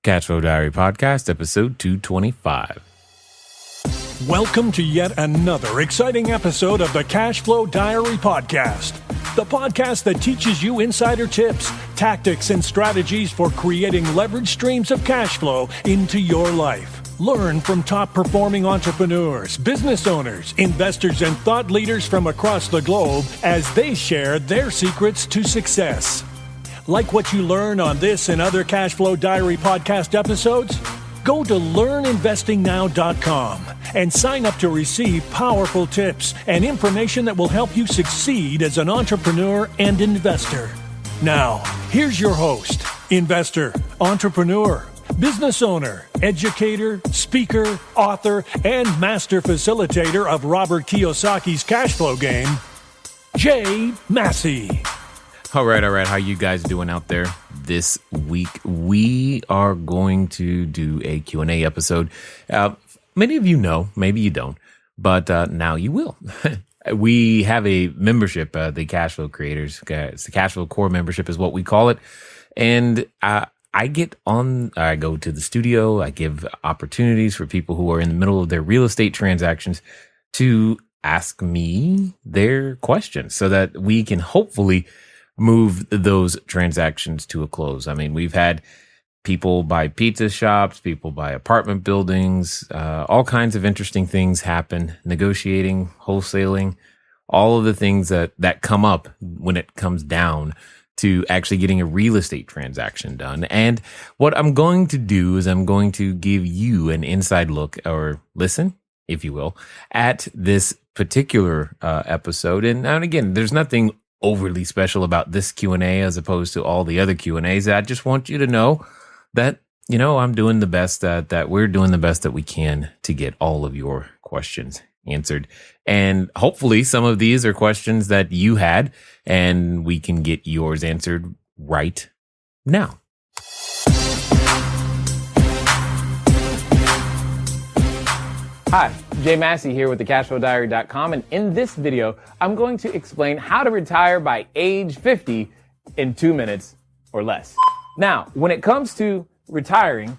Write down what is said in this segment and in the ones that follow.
Cashflow Diary Podcast, episode 225. Welcome to yet another exciting episode of the Cashflow Diary Podcast, the podcast that teaches you insider tips, tactics, and strategies for creating leverage streams of cash flow into your life. Learn from top-performing entrepreneurs, business owners, investors, and thought leaders from across the globe as they share their secrets to success. Like what you learn on this and other Cashflow Diary podcast episodes? Go to learninvestingnow.com and sign up to receive powerful tips and information that will help you succeed as an entrepreneur and investor. Now, here's your host, investor, entrepreneur, business owner, educator, speaker, author, and master facilitator of Robert Kiyosaki's cash flow game, Jay Massey. All right. How you guys doing out there this week? We are going to do a Q&A episode. Many of you know, maybe you don't, but now you will. We have a membership, the Cashflow Creators. It's the Cashflow Core membership is what we call it. And I go to the studio. I give opportunities for people who are in the middle of their real estate transactions to ask me their questions so that we can hopefully move those transactions to a close. I mean, we've had people buy pizza shops, people buy apartment buildings, all kinds of interesting things happen, negotiating, wholesaling, all of the things that come up when it comes down to actually getting a real estate transaction done. And what I'm going to do is I'm going to give you an inside look, or listen, if you will, at this particular episode. And again, there's nothing overly special about this Q&A as opposed to all the other Q&As. I just want you to know that, I'm doing the best that we're doing the best that we can to get all of your questions answered. And hopefully some of these are questions that you had and we can get yours answered right now. Hi, Jay Massey here with the CashflowDiary.com, and in this video, I'm going to explain how to retire by age 50 in 2 minutes or less. Now, when it comes to retiring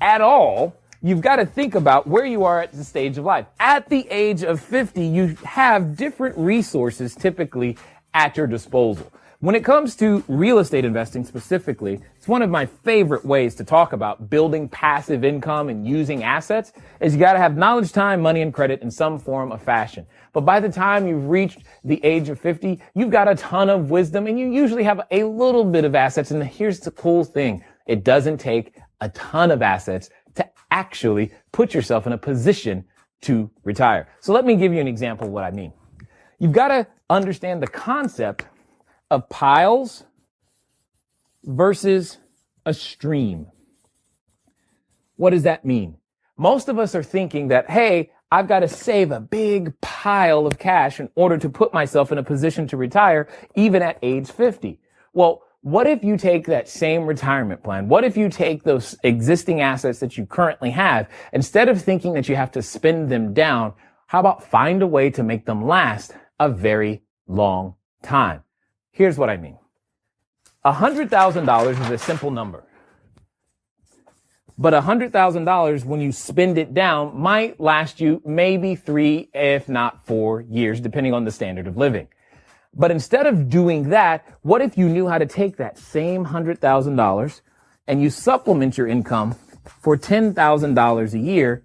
at all, you've got to think about where you are at the stage of life. At the age of 50, you have different resources typically at your disposal. When it comes to real estate investing specifically, it's one of my favorite ways to talk about building passive income and using assets is you got to have knowledge, time, money, and credit in some form of fashion. But by the time you've reached the age of 50, you've got a ton of wisdom and you usually have a little bit of assets. And here's the cool thing. It doesn't take a ton of assets to actually put yourself in a position to retire. So let me give you an example of what I mean. You've got to understand the concept of piles versus a stream. What does that mean? Most of us are thinking that, hey, I've got to save a big pile of cash in order to put myself in a position to retire, even at age 50. Well, what if you take that same retirement plan? What if you take those existing assets that you currently have, instead of thinking that you have to spend them down, how about find a way to make them last a very long time? Here's what I mean. $100,000 is a simple number. But $100,000, when you spend it down, might last you maybe 3, if not 4 years, depending on the standard of living. But instead of doing that, what if you knew how to take that same $100,000 and you supplement your income for $10,000 a year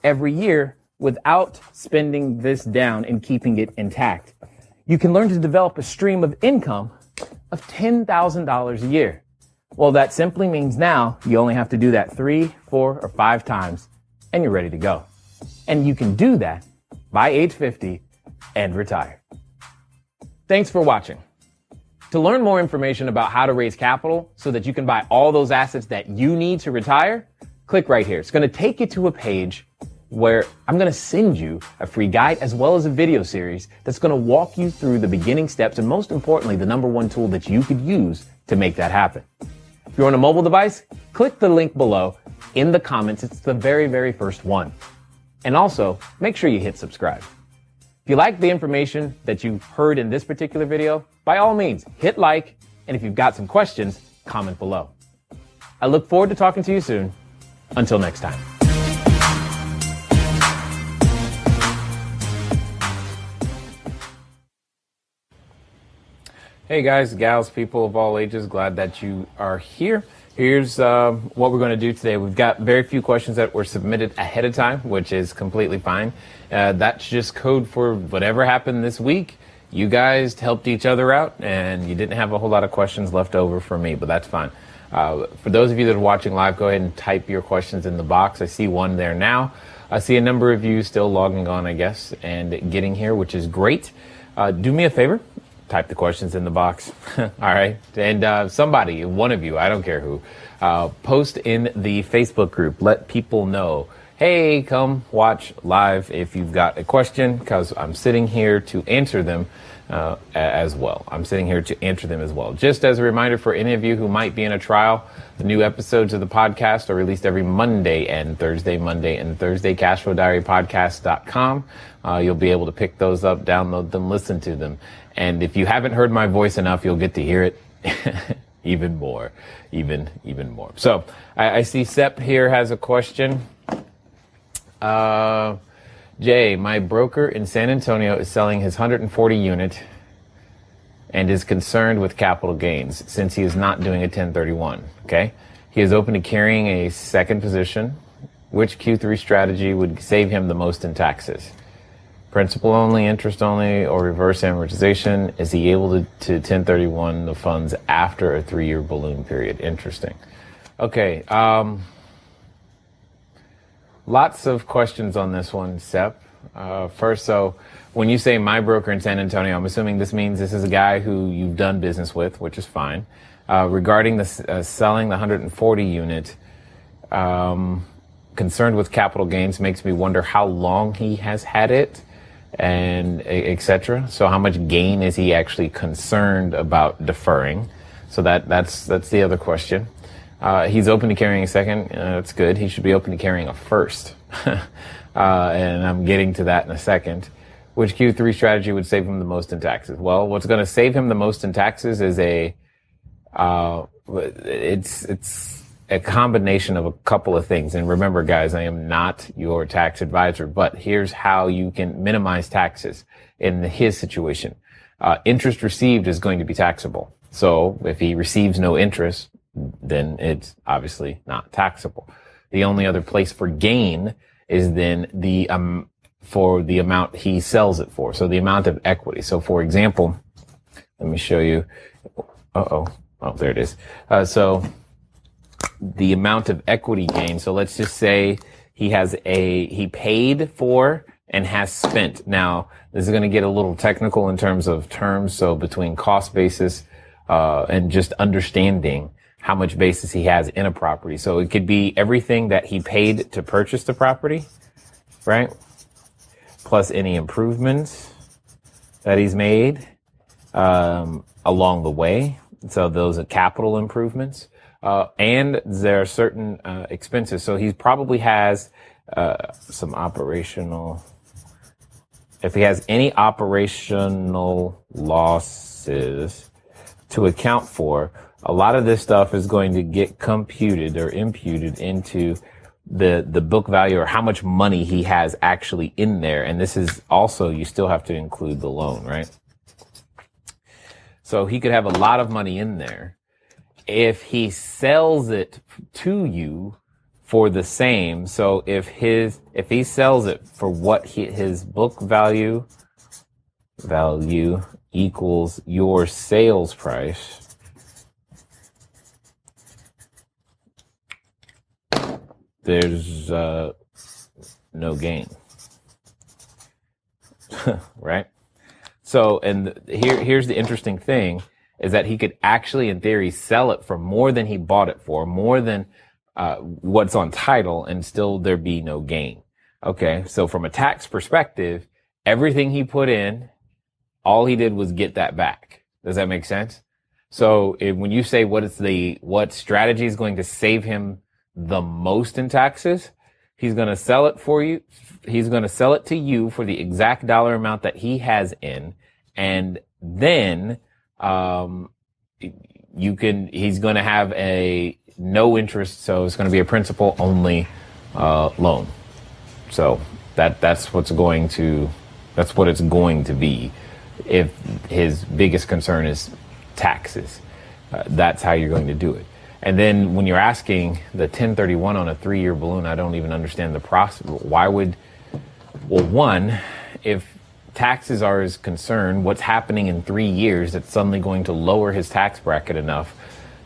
every year without spending this down and keeping it intact? You can learn to develop a stream of income of $10,000 a year. Well, that simply means now you only have to do that 3, 4, or 5 times and you're ready to go. And you can do that by age 50 and retire. Thanks for watching. To learn more information about how to raise capital so that you can buy all those assets that you need to retire, click right here. It's going to take you to a page where I'm going to send you a free guide as well as a video series that's going to walk you through the beginning steps and, most importantly, the number one tool that you could use to make that happen. If you're on a mobile device, click the link below in the comments. It's the very, very first one. And also, make sure you hit subscribe. If you like the information that you heard in this particular video, by all means, hit like, and if you've got some questions, comment below. I look forward to talking to you soon. Until next time. Hey guys, gals, people of all ages, glad that you are here. Here's what we're going to do today. We've got very few questions that were submitted ahead of time, which is completely fine. That's just code for whatever happened this week. You guys helped each other out, and you didn't have a whole lot of questions left over for me, but that's fine. For those of you that are watching live, go ahead and type your questions in the box. I see one there now. I see a number of you still logging on, I guess, and getting here, which is great. Do me a favor. Type the questions in the box. All right. And somebody, one of you, I don't care who, post in the Facebook group. Let people know, hey, come watch live if you've got a question, because I'm sitting here to answer them as well. I'm sitting here to answer them as well. Just as a reminder for any of you who might be in a trial, the new episodes of the podcast are released every Monday and Thursday, Cashflow Diary Podcast.com. You'll be able to pick those up, download them, listen to them. And if you haven't heard my voice enough, you'll get to hear it even more. So I see Sep here has a question. Jay, my broker in San Antonio is selling his 140 unit and is concerned with capital gains since he is not doing a 1031. Okay. He is open to carrying a second position. Which Q3 strategy would save him the most in taxes? Principal only, interest only, or reverse amortization? Is he able to 1031 the funds after a 3-year balloon period? Interesting. Okay. Lots of questions on this one, Sep. First, so when you say my broker in San Antonio, I'm assuming this means this is a guy who you've done business with, which is fine. Regarding the selling the 140 unit, concerned with capital gains makes me wonder how long he has had it, and etc. So how much gain is he actually concerned about deferring? So that's the other question. He's open to carrying a second. That's good. He should be open to carrying a first. And I'm getting to that in a second. Which Q3 strategy would save him the most in taxes? Well, what's going to save him the most in taxes is it's a combination of a couple of things. And remember, guys, I am not your tax advisor, but here's how you can minimize taxes in his situation. Interest received is going to be taxable. So if he receives no interest, then it's obviously not taxable. The only other place for gain is then for the amount he sells it for. So the amount of equity. So for example, let me show you. Oh, there it is. So the amount of equity gain. So let's just say he paid for and has spent. Now, this is going to get a little technical in terms of terms. So between cost basis, and just understanding how much basis he has in a property. So it could be everything that he paid to purchase the property, right? Plus any improvements that he's made, along the way. So those are capital improvements. And there are certain expenses. So he probably has some operational, if he has any operational losses to account for, a lot of this stuff is going to get computed or imputed into the book value, or how much money he has actually in there. And this is also, you still have to include the loan, right? So he could have a lot of money in there. If he sells it to you for the same, so if he sells it for what his book value equals your sales price, there's no gain, right? So, and here's the interesting thing, is that he could actually, in theory, sell it for more than he bought it for, more than what's on title, and still there be no gain. Okay, so from a tax perspective, everything he put in, all he did was get that back. Does that make sense? So when you say what strategy is going to save him the most in taxes, he's going to sell it for you. He's going to sell it to you for the exact dollar amount that he has in. And then, he's going to have no interest. So it's going to be a principal only loan. So that's what it's going to be. If his biggest concern is taxes, that's how you're going to do it. And then when you're asking the 1031 on a 3-year balloon, I don't even understand the process. Why would, well, one, if taxes are his concern, what's happening in 3 years that's suddenly going to lower his tax bracket enough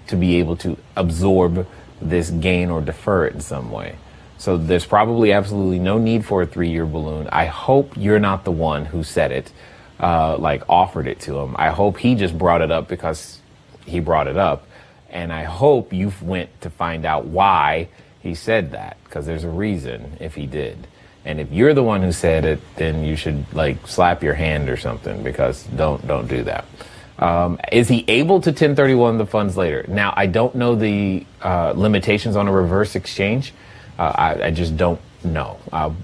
to be able to absorb this gain or defer it in some way? So there's probably absolutely no need for a 3-year balloon. I hope you're not the one who said it, offered it to him. I hope he just brought it up because he brought it up. And I hope you went to find out why he said that, because there's a reason if he did. And if you're the one who said it, then you should slap your hand or something, because don't do that. Is he able to 1031 the funds later? Now, I don't know the limitations on a reverse exchange. I just don't know.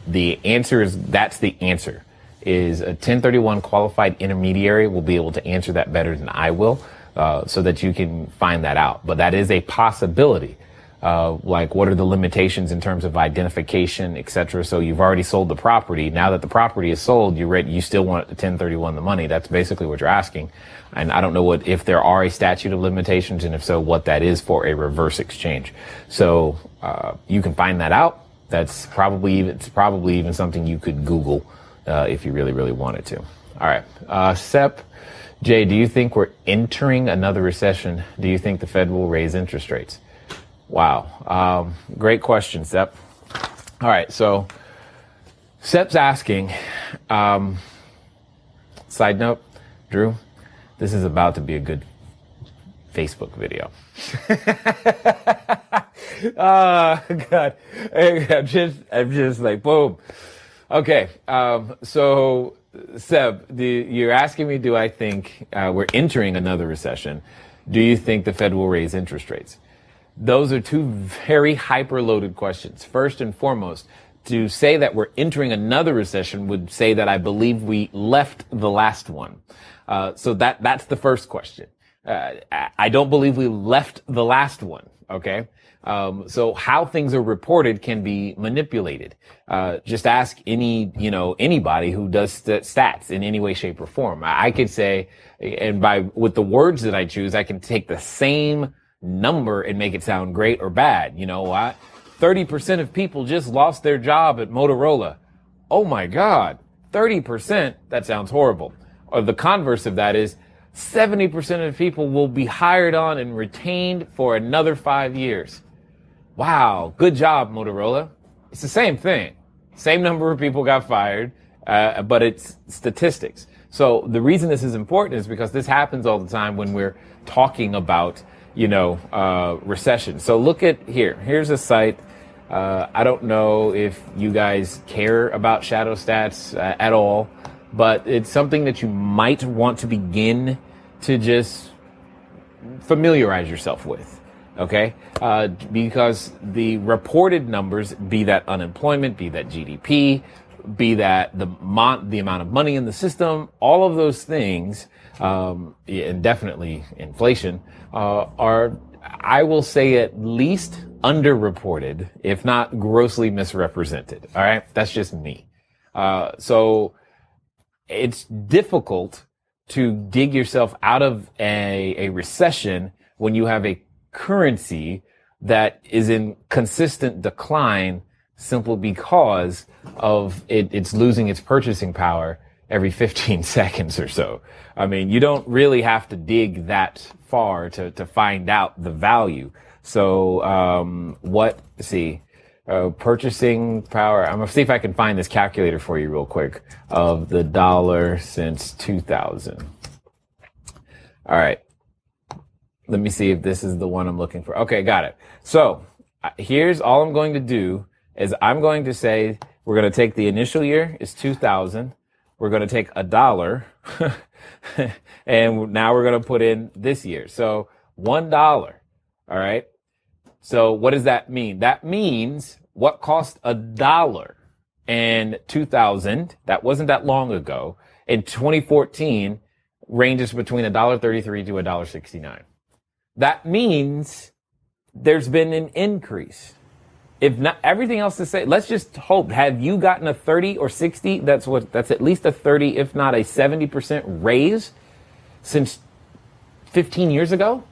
The answer is, that's the answer, is a 1031 qualified intermediary will be able to answer that better than I will. So that you can find that out. But that is a possibility. What are the limitations in terms of identification, et cetera? So you've already sold the property. Now that the property is sold, you still want to 1031 the money. That's basically what you're asking. And I don't know if there are a statute of limitations, and if so, what that is for a reverse exchange. So you can find that out. It's probably even something you could Google if you really, really wanted to. All right. Sep, Jay, do you think we're entering another recession? Do you think the Fed will raise interest rates? Wow. Great question, Sep. All right. So Sep's asking, side note, Drew, this is about to be a good Facebook video. Oh, God. I'm just like, boom. Okay. So Seb, you're asking me, do I think we're entering another recession? Do you think the Fed will raise interest rates? Those are two very hyper-loaded questions. First and foremost, to say that we're entering another recession would say that I believe we left the last one. So that's the first question. I don't believe we left the last one. Okay. So how things are reported can be manipulated. Just ask anybody who does stats in any way, shape, or form. I could say, and with the words that I choose, I can take the same number and make it sound great or bad. You know what? 30% of people just lost their job at Motorola. Oh my God. 30%? That sounds horrible. Or the converse of that is 70% of people will be hired on and retained for another 5 years. Wow, good job, Motorola. It's the same thing. Same number of people got fired, but it's statistics. So the reason this is important is because this happens all the time when we're talking about, recession. So look at here. Here's a site. I don't know if you guys care about shadow stats at all, but it's something that you might want to begin to just familiarize yourself with. Okay? Because the reported numbers, be that unemployment, be that GDP, be that the amount of money in the system, all of those things, and definitely inflation, are, I will say, at least underreported, if not grossly misrepresented. All right? That's just me. So it's difficult to dig yourself out of a recession when you have a currency that is in consistent decline simply because of it's losing its purchasing power every 15 seconds or so. I mean, you don't really have to dig that far to find out the value. So, purchasing power. I'm going to see if I can find this calculator for you real quick of the dollar since 2000. All right. Let me see if this is the one I'm looking for. Okay, got it. So here's all I'm going to do is I'm going to say we're going to take the initial year is 2000. We're going to take $1 and now we're going to put in this year. So $1. All right. So what does that mean? That means what cost $1 in 2000, that wasn't that long ago, in 2014 ranges between $1.33 to $1.69. That means there's been an increase. If not everything else to say, let's just hope. Have you gotten a 30 or 60? That's at least a 30, if not a 70% raise since 15 years ago?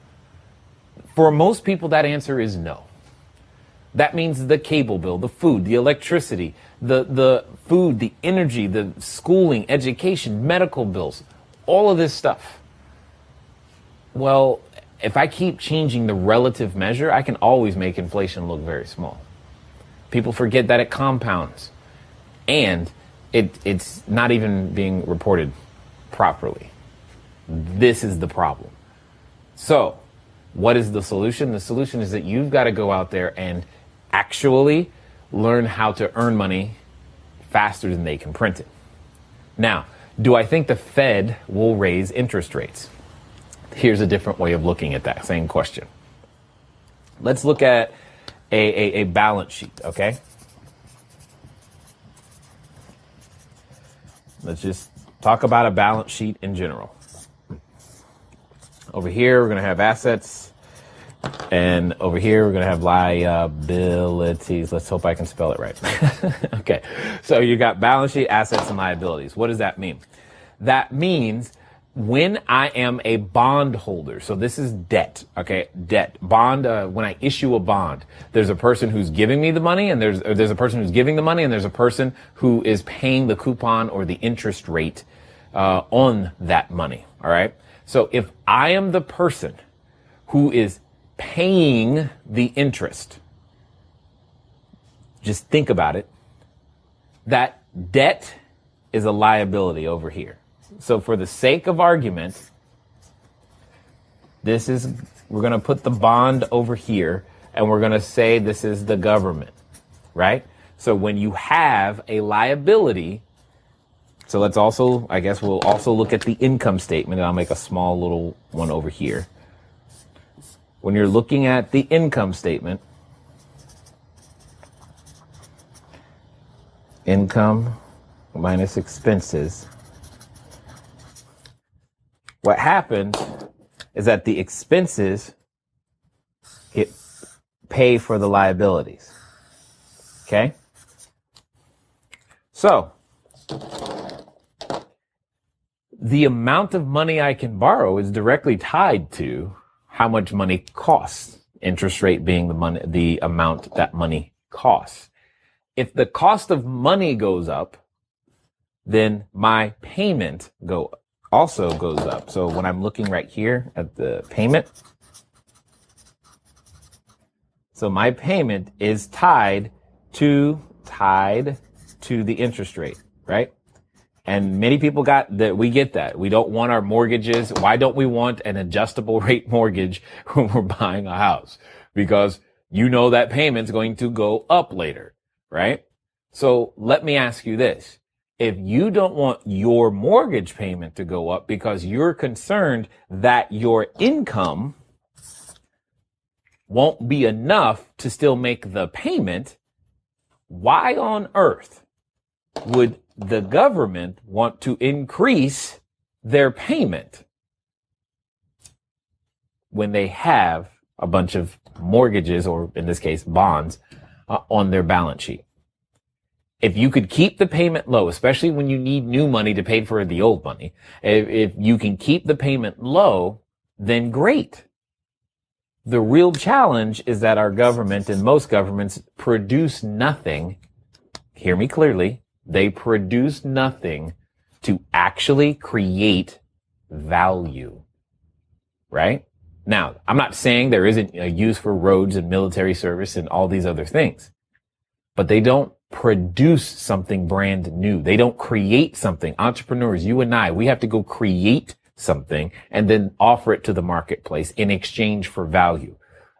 For most people, that answer is no. That means the cable bill, the food, the electricity, the food, the energy, the schooling, education, medical bills, all of this stuff. Well, if I keep changing the relative measure, I can always make inflation look very small. People forget that it compounds, and it's not even being reported properly. This is the problem. So, what is the solution? The solution is that you've got to go out there and actually learn how to earn money faster than they can print it. Now, do I think the Fed will raise interest rates? Here's a different way of looking at that same question. Let's look at a balance sheet, okay? Let's just talk about a balance sheet in general. Over here, we're going to have assets. And over here, we're going to have liabilities. Let's hope I can spell it right. Okay. So you got balance sheet, assets, and liabilities. What does that mean? That means when I am a bond holder, so this is debt, okay? Debt, bond, when I issue a bond, there's a person who's giving me the money, and there's a person who's giving the money, and there's a person who is paying the coupon or the interest rate on that money, all right? So if I am the person who is paying the interest, just think about it, that debt is a liability over here. So for the sake of argument, we're going to put the bond over here, and we're going to say this is the government, right? So when you have a liability, so let's also, I guess we'll also look at the income statement, and I'll make a small little one over here. When you're looking at the income statement, income minus expenses, what happens is that the expenses pay for the liabilities. Okay? So, the amount of money I can borrow is directly tied to how much money costs. Interest rate being the amount that money costs. If the cost of money goes up, then my payment also goes up. So when I'm looking right here at the payment, so my payment is tied to the interest rate, right? And many people we get that. We don't want our mortgages. Why don't we want an adjustable rate mortgage when we're buying a house? Because you know that payment's going to go up later, right? So let me ask you this. If you don't want your mortgage payment to go up because you're concerned that your income won't be enough to still make the payment, why on earth would the government want to increase their payment when they have a bunch of mortgages, or in this case, bonds, on their balance sheet? If you could keep the payment low, especially when you need new money to pay for the old money, if you can keep the payment low, then great. The real challenge is that our government and most governments produce nothing. Hear me clearly. They produce nothing to actually create value, right? Now, I'm not saying there isn't a use for roads and military service and all these other things, but they don't produce something brand new. They don't create something. Entrepreneurs, you and I, we have to go create something and then offer it to the marketplace in exchange for value.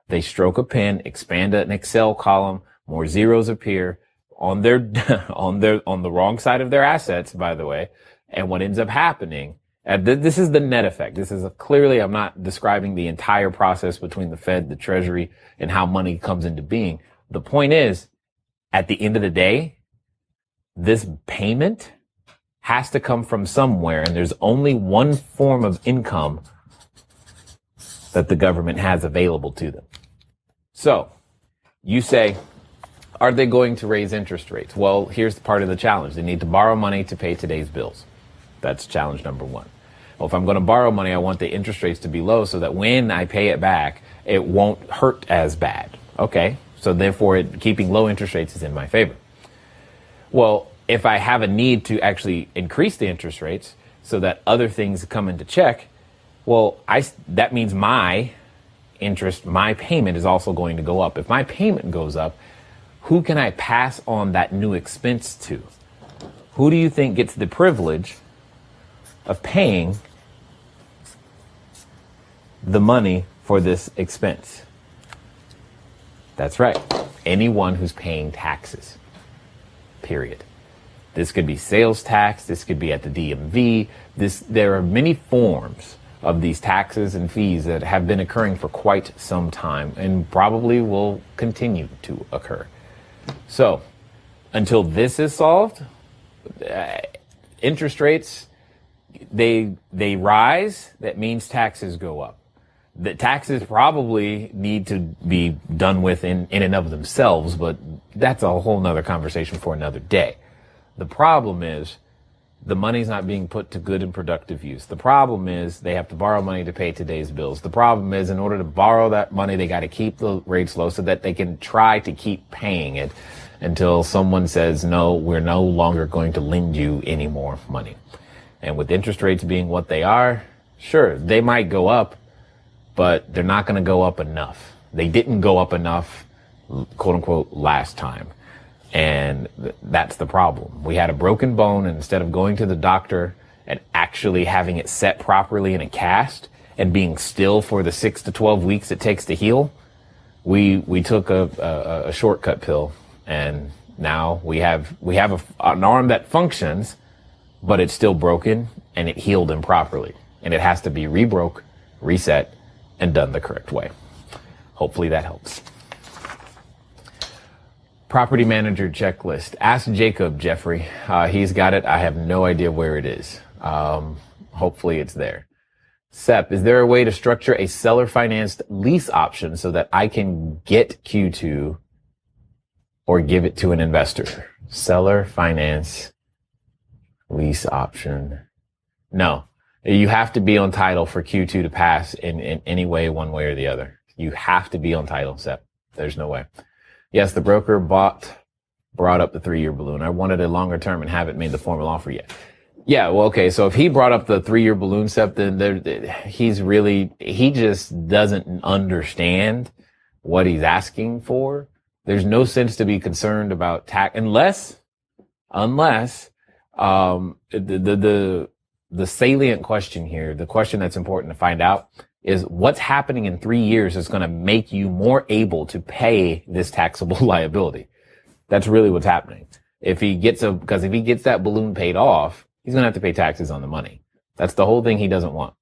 They stroke a pen, expand an Excel column, more zeros appear on the wrong side of their assets, by the way. And what ends up happening, this is the net effect. Clearly, I'm not describing the entire process between the Fed, the Treasury, and how money comes into being. The point is, at the end of the day, this payment has to come from somewhere, and there's only one form of income that the government has available to them. So you say, are they going to raise interest rates? Well, here's part of the challenge. They need to borrow money to pay today's bills. That's challenge number one. Well, if I'm going to borrow money, I want the interest rates to be low so that when I pay it back, it won't hurt as bad. Okay, so therefore keeping low interest rates is in my favor. Well, if I have a need to actually increase the interest rates so that other things come into check, well, that means my payment is also going to go up. If my payment goes up, who can I pass on that new expense to? Who do you think gets the privilege of paying the money for this expense? That's right. Anyone who's paying taxes, period. This could be sales tax. This could be at the DMV. There are many forms of these taxes and fees that have been occurring for quite some time and probably will continue to occur. So until this is solved, interest rates, they rise. That means taxes go up. The taxes probably need to be done with in and of themselves, but that's a whole nother conversation for another day. The problem is the money's not being put to good and productive use. The problem is they have to borrow money to pay today's bills. The problem is in order to borrow that money, they got to keep the rates low so that they can try to keep paying it until someone says, no, we're no longer going to lend you any more money. And with interest rates being what they are, sure, they might go up, but they're not going to go up enough. They didn't go up enough, quote unquote, last time. And that's the problem. We had a broken bone, and instead of going to the doctor and actually having it set properly in a cast and being still for the 6 to 12 weeks it takes to heal, we took a shortcut pill, and now we have an arm that functions, but it's still broken and it healed improperly, and it has to be rebroke, reset, and done the correct way. Hopefully that helps. Property manager checklist. Ask Jacob, Jeffrey. He's got it. I have no idea where it is. Hopefully it's there. Sep, is there a way to structure a seller financed lease option so that I can get Q2 or give it to an investor? Seller finance lease option. No, you have to be on title for Q2 to pass in any way, one way or the other. You have to be on title, Sep. There's no way. Yes, the broker brought up the 3-year balloon. I wanted a longer term and haven't made the formal offer yet. Yeah, well, okay. So if he brought up the 3-year balloon, Sep, then he just doesn't understand what he's asking for. There's no sense to be concerned about tax unless the salient question here, the question that's important to find out, is what's happening in 3 years is going to make you more able to pay this taxable liability. That's really what's happening. Because if he gets that balloon paid off, he's going to have to pay taxes on the money. That's the whole thing he doesn't want.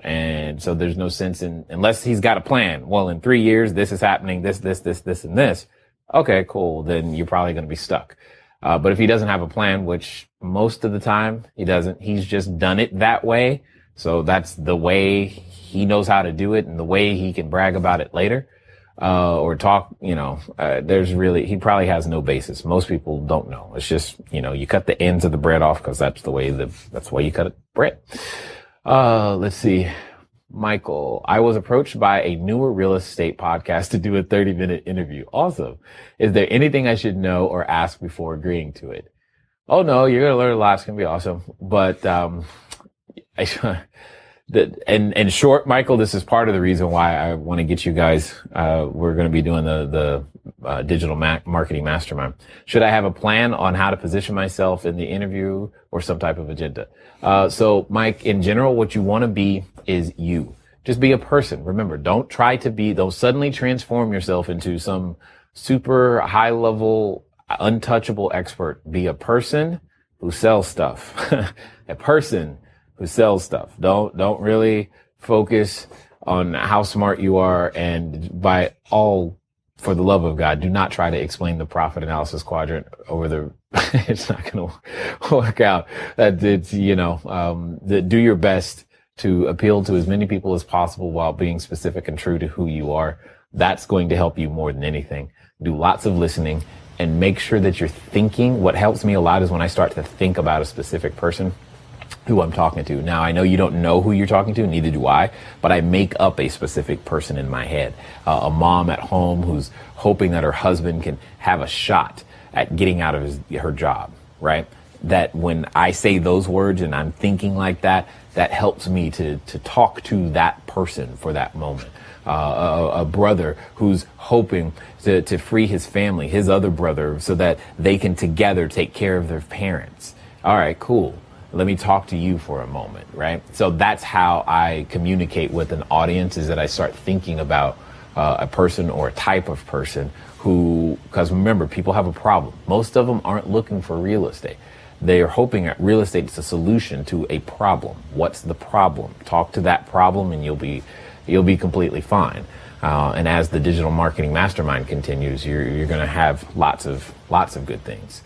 And so there's no sense unless he's got a plan. Well, in 3 years, this is happening, this, and this. Okay, cool. Then you're probably going to be stuck. But if he doesn't have a plan, which most of the time he doesn't, he's just done it that way. So that's the way he knows how to do it and the way he can brag about it later, or talk, he probably has no basis. Most people don't know. It's just, you cut the ends of the bread off because that's the way you cut bread. Let's see. Michael, I was approached by a newer real estate podcast to do a 30-minute interview. Awesome. Is there anything I should know or ask before agreeing to it? Oh no, you're going to learn a lot. It's going to be awesome. But, in short, Michael, this is part of the reason why I want to get you guys, we're going to be doing the digital marketing mastermind. Should I have a plan on how to position myself in the interview or some type of agenda? So Mike, in general, what you want to be is you. Just be a person. Remember, don't suddenly transform yourself into some super high level, untouchable expert. Be a person who sells stuff. A person who sells stuff. Don't really focus on how smart you are, and for the love of God, do not try to explain the profit analysis quadrant over it's not going to work out. That it's, do your best to appeal to as many people as possible while being specific and true to who you are. That's going to help you more than anything. Do lots of listening and make sure that you're thinking. What helps me a lot is when I start to think about a specific person who I'm talking to. Now, I know you don't know who you're talking to, neither do I, but I make up a specific person in my head. A mom at home who's hoping that her husband can have a shot at getting out of her job, right? That when I say those words and I'm thinking like that, that helps me to talk to that person for that moment. A brother who's hoping to free his family, his other brother, so that they can together take care of their parents. All right, cool. Let me talk to you for a moment, right? So that's how I communicate with an audience, is that I start thinking about a person or a type of person who, because remember, people have a problem. Most of them aren't looking for real estate. They are hoping that real estate is a solution to a problem. What's the problem? Talk to that problem and you'll be completely fine. And as the digital marketing mastermind continues, you're going to have lots of good things.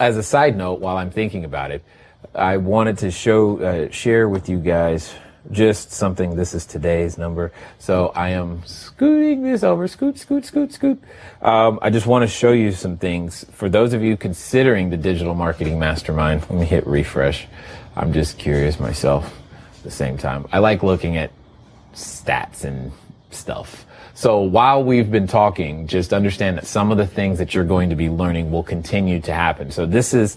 As a side note, while I'm thinking about it, I wanted to share with you guys just something. This is today's number. So I am scooting this over. Scoot, scoot, scoot, scoot. I just want to show you some things. For those of you considering the digital marketing mastermind, let me hit refresh. I'm just curious myself at the same time. I like looking at stats and stuff. So while we've been talking, just understand that some of the things that you're going to be learning will continue to happen. So this is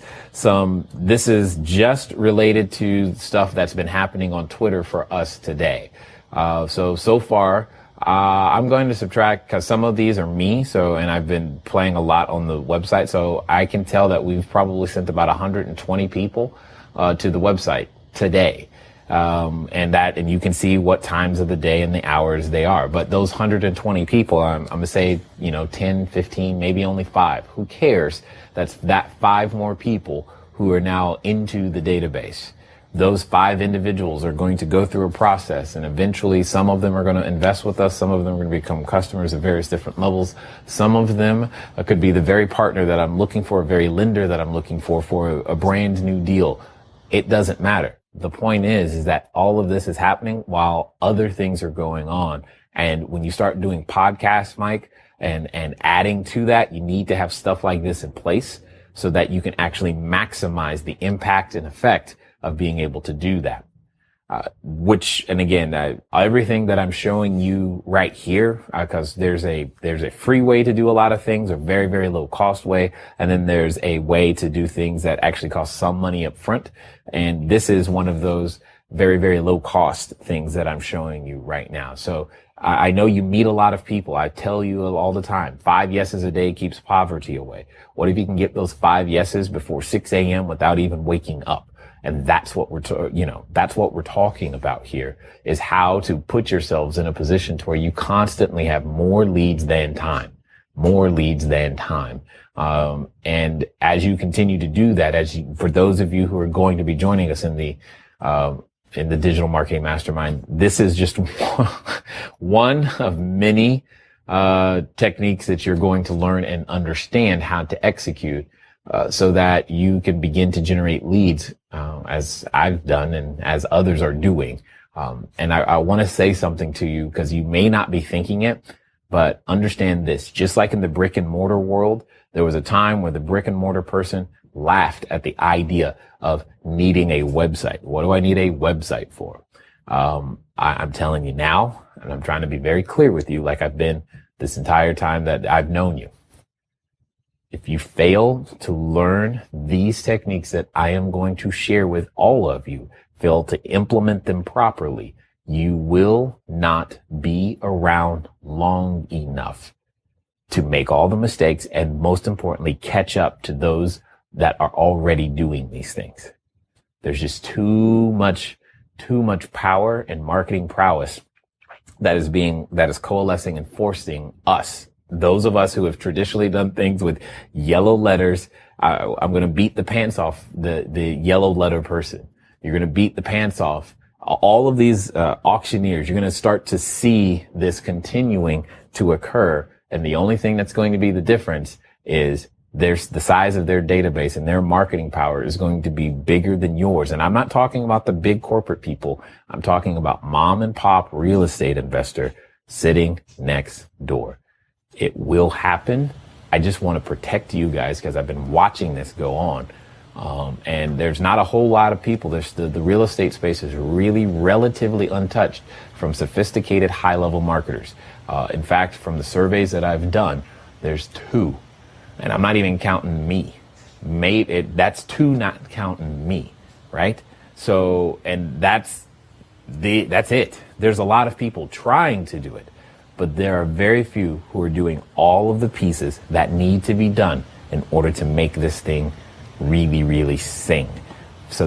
just related to stuff that's been happening on Twitter for us today. So far, I'm going to subtract, because some of these are me. And I've been playing a lot on the website. So I can tell that we've probably sent about 120 people, to the website today. And you can see what times of the day and the hours they are. But those 120 people, I'm going to say, 10, 15, maybe only 5. Who cares? That's that 5 more people who are now into the database. Those 5 individuals are going to go through a process, and eventually some of them are going to invest with us. Some of them are going to become customers at various different levels. Some of them could be the very partner that I'm looking for, a very lender that I'm looking for a brand new deal. It doesn't matter. The point is that all of this is happening while other things are going on. And when you start doing podcasts, Mike, and adding to that, you need to have stuff like this in place so that you can actually maximize the impact and effect of being able to do that. Everything that I'm showing you right here, because there's a free way to do a lot of things, a very, very low cost way. And then there's a way to do things that actually cost some money up front. And this is one of those very, very low cost things that I'm showing you right now. So I know you meet a lot of people. I tell you all the time, 5 yeses a day keeps poverty away. What if you can get those 5 yeses before 6 a.m. without even waking up? And that's what we're talking about here, is how to put yourselves in a position to where you constantly have more leads than time. And as you continue to do that, for those of you who are going to be joining us in the digital marketing mastermind, this is just one of many, techniques that you're going to learn and understand how to execute, so that you can begin to generate leads, as I've done and as others are doing. And I want to say something to you, because you may not be thinking it, but understand this. Just like in the brick and mortar world, there was a time where the brick and mortar person laughed at the idea of needing a website. What do I need a website for? I'm telling you now, and I'm trying to be very clear with you, like I've been this entire time that I've known you. If you fail to learn these techniques that I am going to share with all of you, fail to implement them properly, you will not be around long enough to make all the mistakes and, most importantly, catch up to those that are already doing these things. There's just too much power and marketing prowess that is coalescing and forcing us, those of us who have traditionally done things with yellow letters. I'm going to beat the pants off the yellow letter person. You're going to beat the pants off all of these auctioneers. You're going to start to see this continuing to occur. And the only thing that's going to be the difference is there's the size of their database, and their marketing power is going to be bigger than yours. And I'm not talking about the big corporate people. I'm talking about mom and pop real estate investor sitting next door. It will happen. I just want to protect you guys because I've been watching this go on. And there's not a whole lot of people. There's the real estate space is really relatively untouched from sophisticated high-level marketers. In fact, from the surveys that I've done, there's 2. And I'm not even counting me. That's 2 not counting me, right? So, and that's it. There's a lot of people trying to do it, but there are very few who are doing all of the pieces that need to be done in order to make this thing really, really sing. So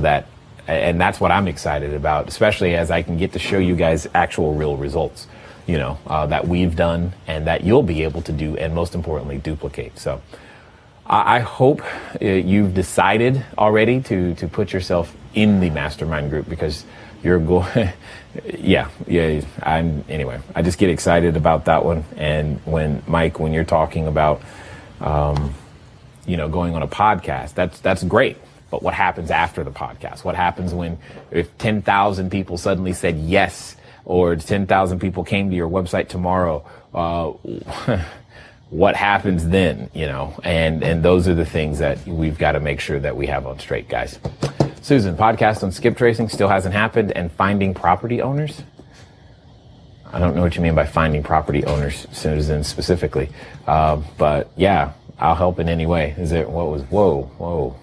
and that's what I'm excited about, especially as I can get to show you guys actual real results, that we've done and that you'll be able to do, and most importantly, duplicate. So I hope you've decided already to put yourself in the mastermind group, because you're going, anyway, I just get excited about that one. And when you're talking about, going on a podcast, that's great. But what happens after the podcast? What happens if 10,000 people suddenly said yes, or 10,000 people came to your website tomorrow? What happens then? And those are the things that we've got to make sure that we have on straight, guys. Susan, podcast on skip tracing still hasn't happened, and finding property owners. I don't know what you mean by finding property owners, Susan, specifically. But yeah, I'll help in any way. What was all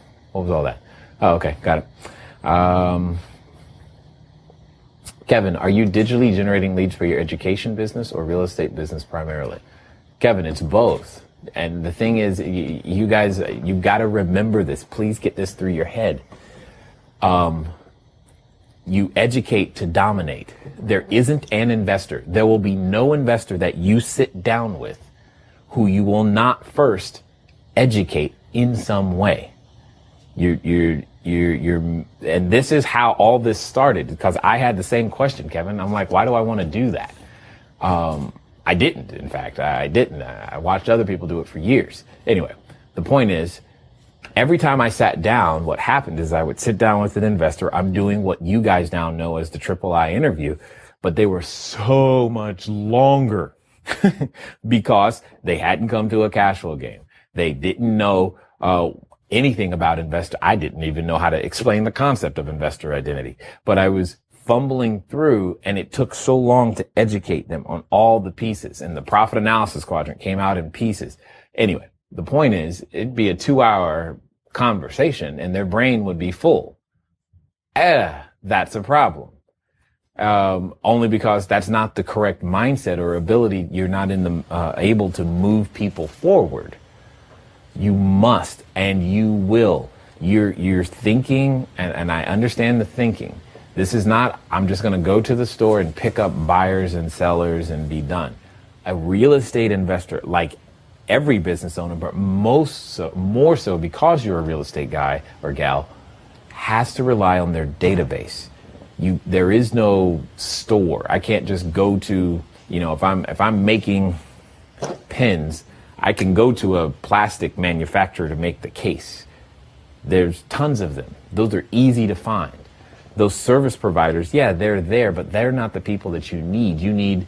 that? Oh, okay. Got it. Kevin, are you digitally generating leads for your education business or real estate business primarily? Kevin, it's both. And the thing is, you guys, you've got to remember this. Please get this through your head. You educate to dominate. There isn't an investor. There will be no investor that you sit down with who you will not first educate in some way. And this is how all this started, because I had the same question, Kevin. I'm like, why do I want to do that? I didn't, in fact, I didn't. I watched other people do it for years. Anyway, the point is, every time I sat down, what happened is I would sit down with an investor. I'm doing what you guys now know as the Triple I interview, but they were so much longer because they hadn't come to a cash flow game. They didn't know anything about investor. I didn't even know how to explain the concept of investor identity, but I was fumbling through, and it took so long to educate them on all the pieces, and the profit analysis quadrant came out in pieces. Anyway, the point is, it'd be a 2-hour conversation and their brain would be full. That's a problem. Only because that's not the correct mindset or ability. You're not able to move people forward. You must, and you will. You're thinking, and I understand the thinking. This is not, I'm just going to go to the store and pick up buyers and sellers and be done. A real estate investor, like every business owner, but more so because you're a real estate guy or gal, has to rely on their database. There is no store. I can't just go to, if I'm making pens, I can go to a plastic manufacturer to make the case. There's tons of them. Those are easy to find. Those service providers, yeah, they're there, but they're not the people that you need. You need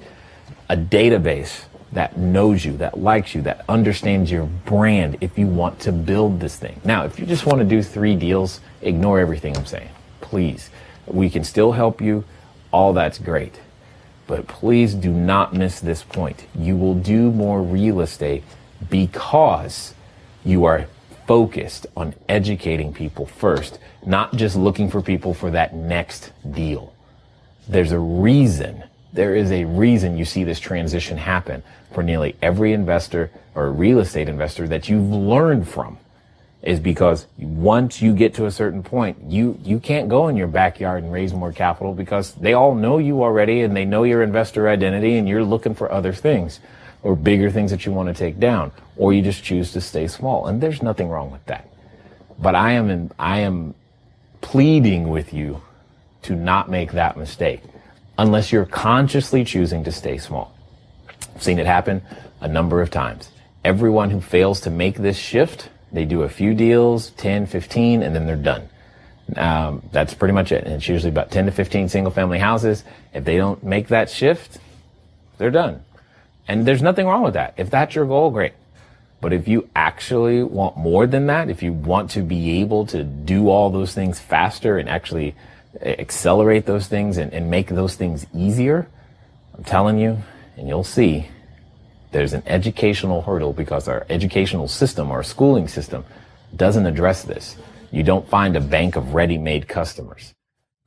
a database that knows you, that likes you, that understands your brand if you want to build this thing. Now, if you just want to do 3 deals, ignore everything I'm saying. Please. We can still help you. All that's great. But please do not miss this point. You will do more real estate because you are focused on educating people first, not just looking for people for that next deal. There is a reason you see this transition happen for nearly every investor or real estate investor that you've learned from, is because once you get to a certain point, you can't go in your backyard and raise more capital because they all know you already and they know your investor identity, and you're looking for other things or bigger things that you want to take down, or you just choose to stay small. And there's nothing wrong with that. But I am pleading with you to not make that mistake unless you're consciously choosing to stay small. I've seen it happen a number of times. Everyone who fails to make this shift, they do a few deals, 10, 15, and then they're done. That's pretty much it. And it's usually about 10 to 15 single family houses. If they don't make that shift, They're done. And there's nothing wrong with that. If that's your goal, great. But if you actually want more than that, if you want to be able to do all those things faster and actually accelerate those things and make those things easier, I'm telling you, and you'll see, there's an educational hurdle because our educational system, our schooling system, doesn't address this. You don't find a bank of ready-made customers.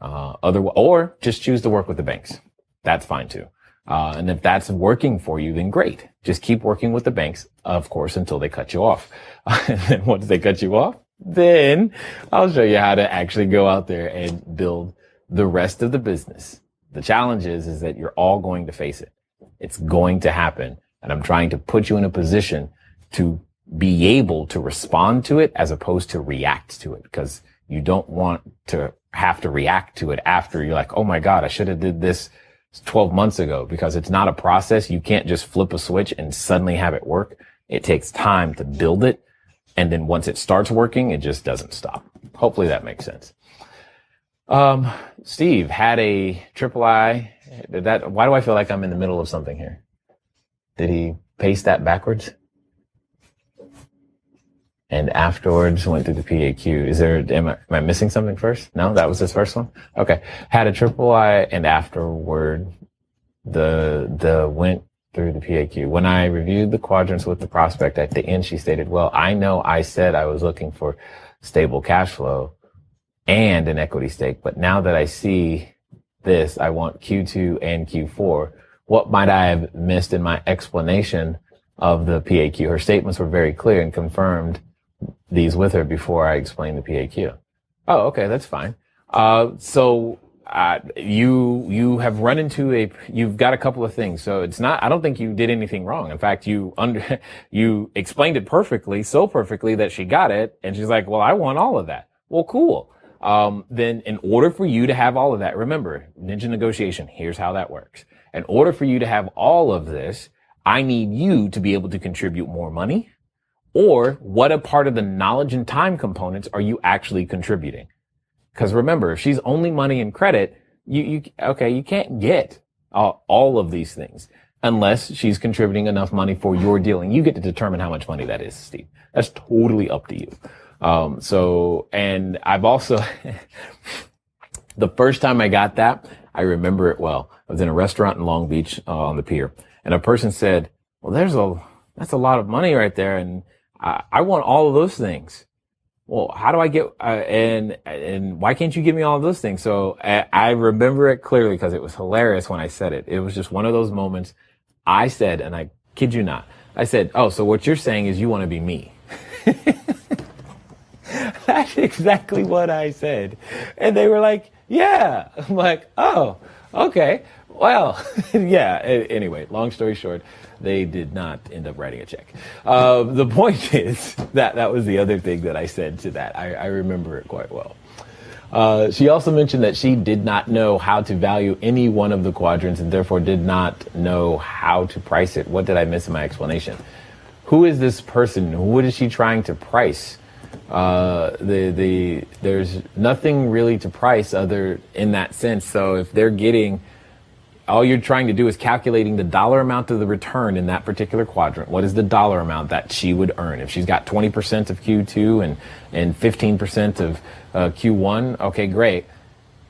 Or just choose to work with the banks. That's fine too. And if that's working for you, then great. Just keep working with the banks, of course, until they cut you off. And then once they cut you off, then I'll show you how to actually go out there and build the rest of the business. The challenge is that you're all going to face it. It's going to happen. And I'm trying to put you in a position to be able to respond to it as opposed to react to it, because you don't want to have to react to it after you're like, oh my God, I should have did this 12 months ago, because it's not a process. You can't just flip a switch and suddenly have it work. It takes time to build it. And then once it starts working, it just doesn't stop. Hopefully that makes sense. Steve had a triple I. Why do I feel like I'm in the middle of something here? Did he paste that backwards? And afterwards went through the PAQ. Am I missing something first? No, that was his first one? Okay. Had a triple I and afterward the went through the PAQ. When I reviewed the quadrants with the prospect at the end, she stated, well, I know I said I was looking for stable cash flow and an equity stake, but now that I see this, I want Q2 and Q4. What might I have missed in my explanation of the PAQ? Her statements were very clear and confirmed these with her before I explained the PAQ. Oh, okay, that's fine. You have run into you've got a couple of things. So I don't think you did anything wrong. In fact, you explained it perfectly, so perfectly that she got it. And she's like, well, I want all of that. Well, cool. Then in order for you to have all of that, remember, ninja negotiation, here's how that works. In order for you to have all of this, I need you to be able to contribute more money. Or what a part of the knowledge and time components are you actually contributing? Because remember, if she's only money and credit, you can't get all of these things unless she's contributing enough money for your deal. And you get to determine how much money that is, Steve. That's totally up to you. And I've also, the first time I got that, I remember it well. I was in a restaurant in Long Beach on the pier, and a person said, well, that's a lot of money right there, and I want all of those things. Well, how do I get, and why can't you give me all of those things? So I remember it clearly because it was hilarious when I said it. It was just one of those moments I said, and I kid you not, I said, oh, so what you're saying is you want to be me. That's exactly what I said. And they were like, yeah. I'm like, oh, okay. Well, yeah. Anyway, long story short, they did not end up writing a check. The point is that was the other thing that I said to that. I remember it quite well. She also mentioned that she did not know how to value any one of the quadrants and therefore did not know how to price it. What did I miss in my explanation? Who is this person? What is she trying to price? There's nothing really to price other in that sense. So if they're getting, all you're trying to do is calculating the dollar amount of the return in that particular quadrant. What is the dollar amount that she would earn? If she's got 20% of Q2 and 15% of Q1, okay, great.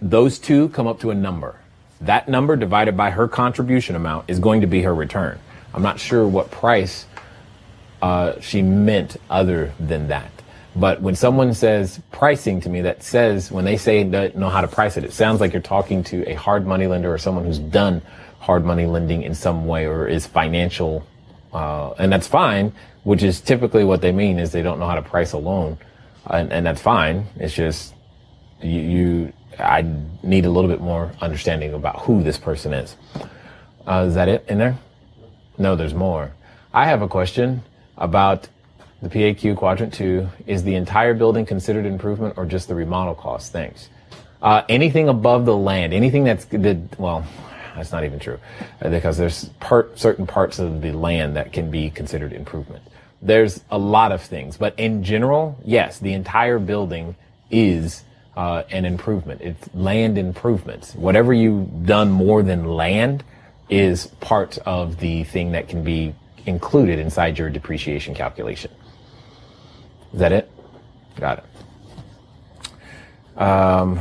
Those two come up to a number. That number divided by her contribution amount is going to be her return. I'm not sure what price she meant other than that. But when someone says pricing to me, that says, when they say don't know how to price it, it sounds like you're talking to a hard money lender or someone who's done hard money lending in some way or is financial. And that's fine, which is typically what they mean is they don't know how to price a loan. And that's fine. It's just, I need a little bit more understanding about who this person is. Is that it in there? No, there's more. I have a question about the PAQ quadrant 2. Is the entire building considered improvement or just the remodel cost? Thanks. Anything above the land, anything that's well, that's not even true because there's certain parts of the land that can be considered improvement. There's a lot of things, but in general, yes, the entire building is an improvement. It's land improvements. Whatever you've done more than land, is part of the thing that can be included inside your depreciation calculation. Is that it? Got it. All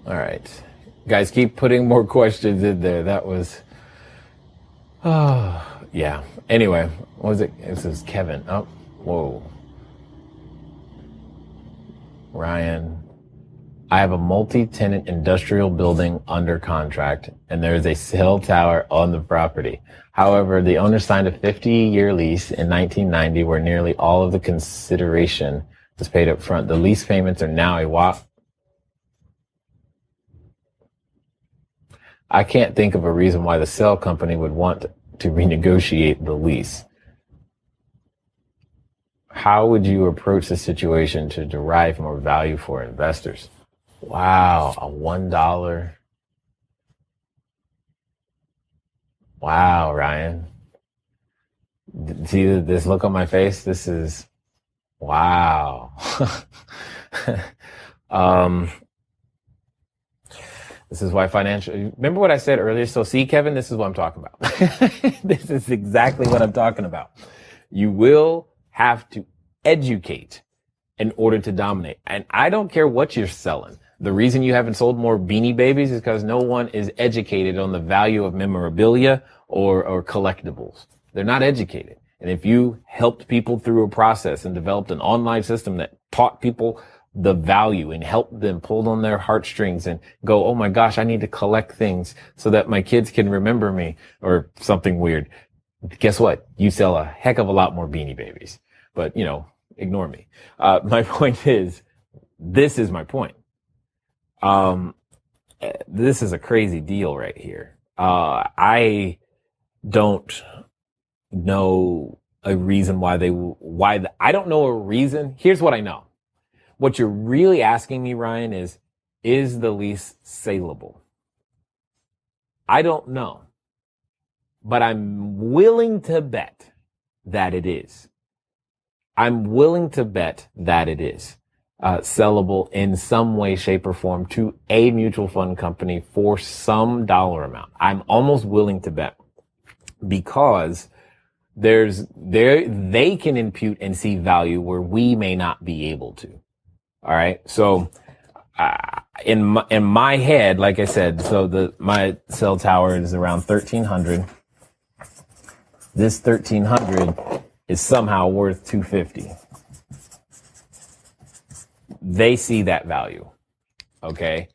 right. Guys, keep putting more questions in there. That was, yeah. Anyway, what was it? This is Kevin. Oh, whoa. Ryan. I have a multi-tenant industrial building under contract, and there is a cell tower on the property. However, the owner signed a 50-year lease in 1990 where nearly all of the consideration was paid up front. The lease payments are now I can't think of a reason why the cell company would want to renegotiate the lease. How would you approach the situation to derive more value for investors? Wow, a $1. Wow, Ryan. See this look on my face? This is, wow. This is why remember what I said earlier? So see, Kevin, this is what I'm talking about. This is exactly what I'm talking about. You will have to educate in order to dominate. And I don't care what you're selling. The reason you haven't sold more Beanie Babies is because no one is educated on the value of memorabilia or collectibles. They're not educated. And if you helped people through a process and developed an online system that taught people the value and helped them pull on their heartstrings and go, oh my gosh, I need to collect things so that my kids can remember me or something weird. Guess what? You sell a heck of a lot more Beanie Babies, but ignore me. My point is, this is my point. This is a crazy deal right here. I don't know a reason why I don't know a reason. Here's what I know. What you're really asking me, Ryan, is the lease saleable? I don't know, but I'm willing to bet that it is. I'm willing to bet that it is sellable in some way, shape, or form to a mutual fund company for some dollar amount. I'm almost willing to bet because they can impute and see value where we may not be able to. All right. So, in my head, like I said, so my cell tower is around 1,300. This 1,300 is somehow worth 250. They see that value. Okay.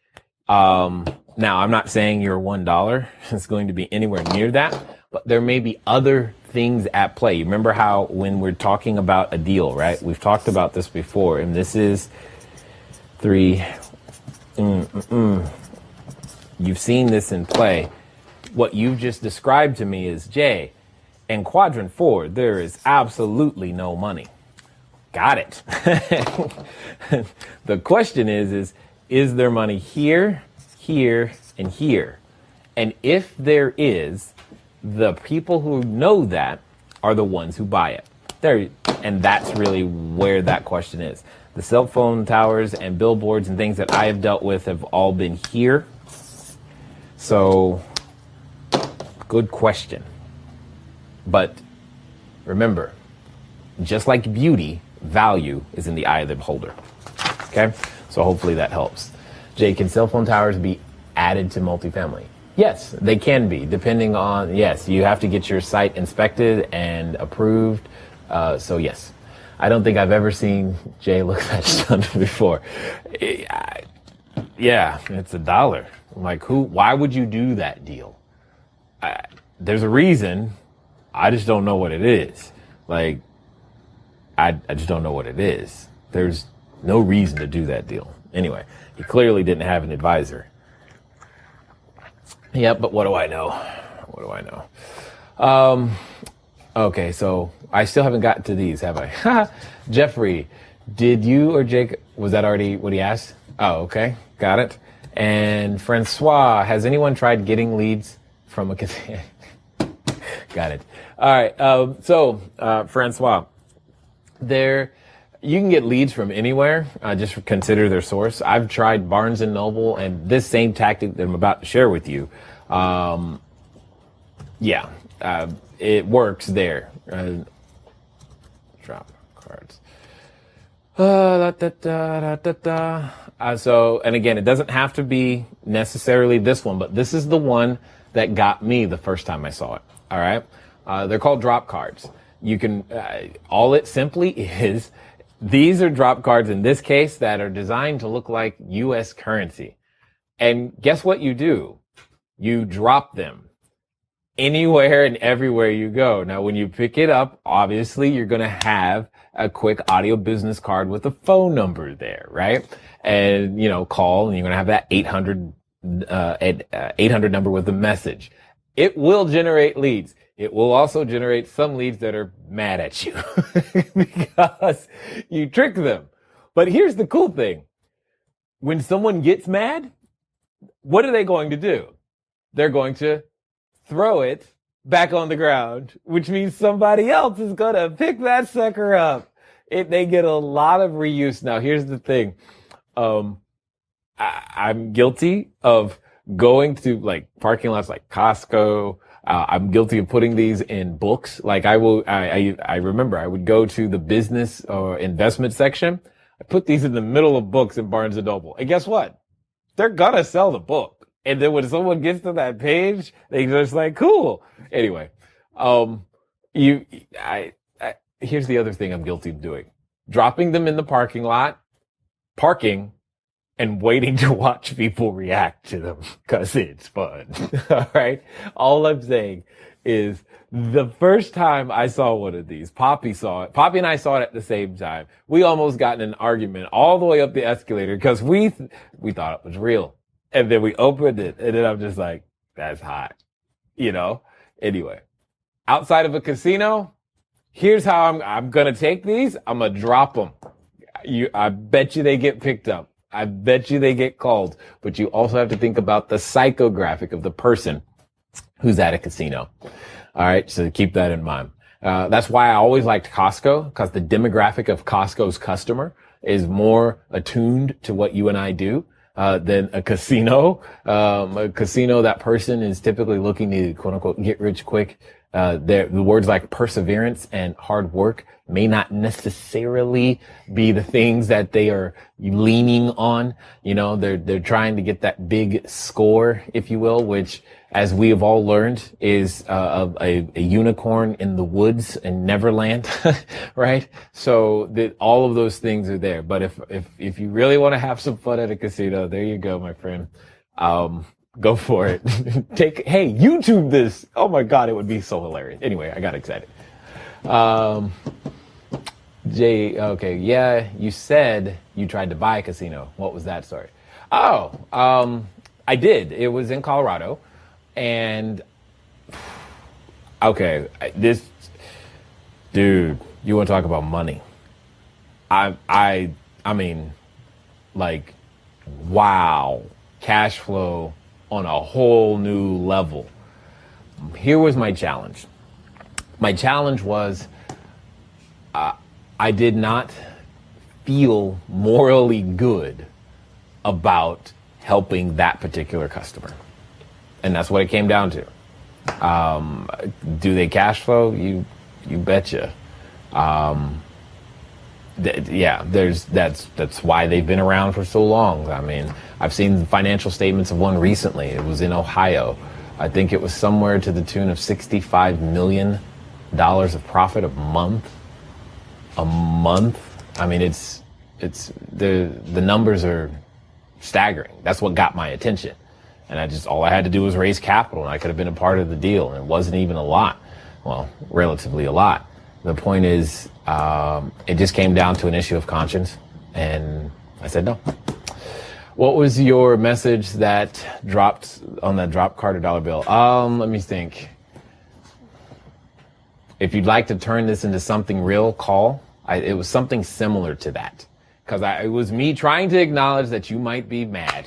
Now I'm not saying your $1 is going to be anywhere near that, but there may be other things at play. Remember how when we're talking about a deal, right? We've talked about this before, and this is 3. You've seen this in play. What you've just described to me is, Jay, in quadrant 4, there is absolutely no money. Got it. The question is there money here, here, and here? And if there is, the people who know that are the ones who buy it. And that's really where that question is. The cell phone towers and billboards and things that I have dealt with have all been here. So, good question. But remember, just like beauty, value is in the eye of the beholder. Okay? So hopefully that helps. Jay, can cell phone towers be added to multifamily? Yes, they can be, depending on, yes, you have to get your site inspected and approved. So yes, I don't think I've ever seen Jay look that stunned before. Yeah, it's $1. I'm like, why would you do that deal? There's a reason. I just don't know what it is. Like, I just don't know what it is. There's no reason to do that deal. Anyway, he clearly didn't have an advisor. Yeah, but what do I know? What do I know? Okay, so I still haven't gotten to these, have I? Jeffrey, did you or Jake, was that already what he asked? Oh, okay, got it. And Francois, has anyone tried getting leads from a casino? Got it. All right, Francois, you can get leads from anywhere. Just consider their source. I've tried Barnes & Noble, and this same tactic that I'm about to share with you It works there. Drop cards. So, and again, it doesn't have to be necessarily this one, but this is the one that got me the first time I saw it. All right. They're called drop cards. You can, all it simply is, these are drop cards in this case that are designed to look like US currency. And guess what you do? You drop them anywhere and everywhere you go. Now, when you pick it up, obviously you're going to have a quick audio business card with a phone number there, right? And, call, and you're going to have that 800 number with a message. It will generate leads. It will also generate some leads that are mad at you because you trick them. But here's the cool thing. When someone gets mad, what are they going to do? They're going to throw it back on the ground, which means somebody else is going to pick that sucker up. They get a lot of reuse. Now, here's the thing. I'm guilty of going to like parking lots like Costco. I'm guilty of putting these in books. Like I remember I would go to the business or investment section. I put these in the middle of books in Barnes and Noble. And guess what? They're gonna sell the book. And then when someone gets to that page, they just like, cool. Anyway, here's the other thing I'm guilty of doing. Dropping them in the parking lot, parking, and waiting to watch people react to them because it's fun. All right. All I'm saying is the first time I saw one of these, Poppy saw it. Poppy and I saw it at the same time. We almost got in an argument all the way up the escalator because we thought it was real. And then we opened it and then I'm just like, that's hot, Anyway, outside of a casino, here's how I'm going to take these. I'm going to drop them. I bet you they get picked up. I bet you they get called, but you also have to think about the psychographic of the person who's at a casino. All right. So keep that in mind. That's why I always liked Costco, because the demographic of Costco's customer is more attuned to what you and I do, than a casino. A casino, that person is typically looking to quote unquote get rich quick. The words like perseverance and hard work may not necessarily be the things that they are leaning on. They're trying to get that big score, if you will, which, as we have all learned, is a unicorn in the woods in Neverland, right? So all of those things are there. But if you really want to have some fun at a casino, there you go, my friend. Go for it. Hey, YouTube this. Oh my God, it would be so hilarious. Anyway, I got excited. Jay, okay, yeah, you said you tried to buy a casino. What was that story? I did. It was in Colorado, and okay, dude, you want to talk about money? I mean, like, wow, cash flow on a whole new level. Here was my challenge. My challenge was, I did not feel morally good about helping that particular customer. And that's what it came down to. Do they cash flow? You betcha. That's why they've been around for so long. I mean, I've seen the financial statements of one recently. It was in Ohio. I think it was somewhere to the tune of $65 million of profit a month. I mean, it's the numbers are staggering. That's what got my attention. And all I had to do was raise capital, and I could have been a part of the deal. And it wasn't even a lot. Well, relatively a lot. The point is, it just came down to an issue of conscience, and I said no. What was your message that dropped on that drop card or dollar bill? Let me think. If you'd like to turn this into something real, call. It was something similar to that. Because it was me trying to acknowledge that you might be mad.